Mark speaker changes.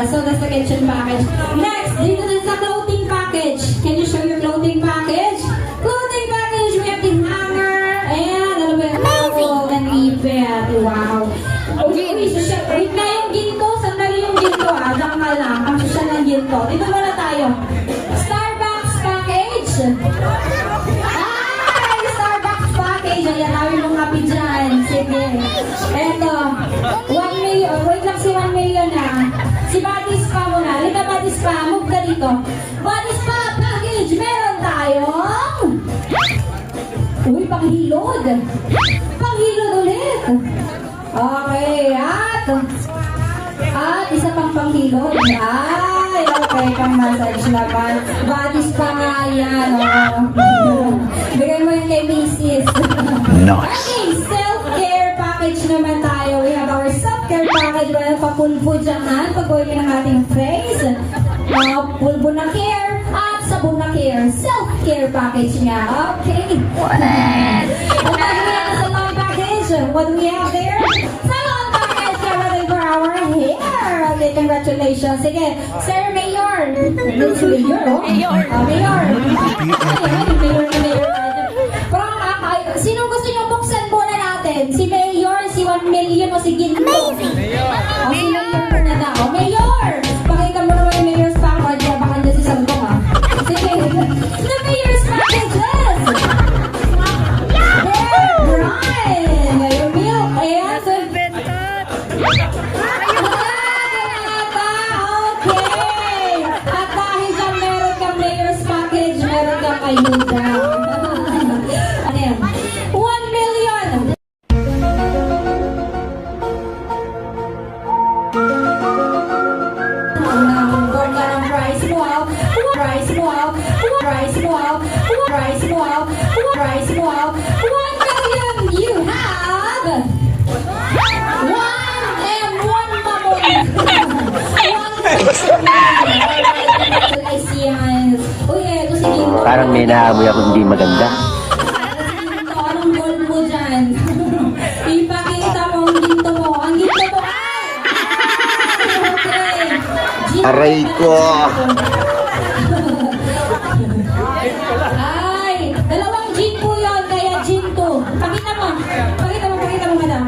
Speaker 1: So that's the kitchen package. Next, dito na sa clothing package. Can you show your clothing package? Clothing package, we have the hanger and a little bit of towel and ipet. Wow. Wait na yung ginto. Sandali yung ginto ah. Diyan ka lang. Ang susya ng ginto. Dito muna tayo. Starbucks package. Ay! Starbucks package. Ayan, tawin mong happy dyan. Sige. Eto. 1 million. Wait lang si 1 million ah. Si Body Spa muna. Lika Body Spa. Move ka dito. Body Spa package. Meron tayong... Uy, panghilod. Panghilod ulit. Okay, at isa pang panghilod. Ay, okay, pang massage naman. Body spa nga yan, Bigay mo yun kay Mrs.
Speaker 2: Nice.
Speaker 1: Okay, self-care package naman tayo. We have our self-care package. Wala papulbo dyan, pag-gawin ng ating face. Pulbo na care at sabon na care. Self-care package niya. Okay. What do we have there? Salon package naman for our hair. Okay, congratulations. Sige, Sir Mayor. Mayor, oh. Mayor. Mayor. Sino gusto nyo buksan muna natin? Si Mayor, si 1 million o si Ginto? Amazing! O, si Mayor muna na. O, Mayor! Pakita mo naman yung Mayor's package. Baka dyan si Santo, ha? Sige. The Mayor's packages! Brian! Ngayon, milk. Ayan. Okay. At dahil dyan meron kang Mayor's package, meron kang ayuda. Ano yan? 1 million! Board ka ng price mo, ha? Price mo, ha? Price mo, ha? Price mo, ha? Price mo, ha? 1 million! You have 1 and 1 mamon. 1 million. Uy, eto si Ginto.
Speaker 2: Parang may naamoy ako hindi maganda.
Speaker 1: Anong goal mo dyan? Ipakita mo ang ginto mo. Ang ginto mo ay! Okay.
Speaker 2: Aray ko!
Speaker 1: Ay! Dalawang gin po yun, kaya gin to. Pakita mo, madam.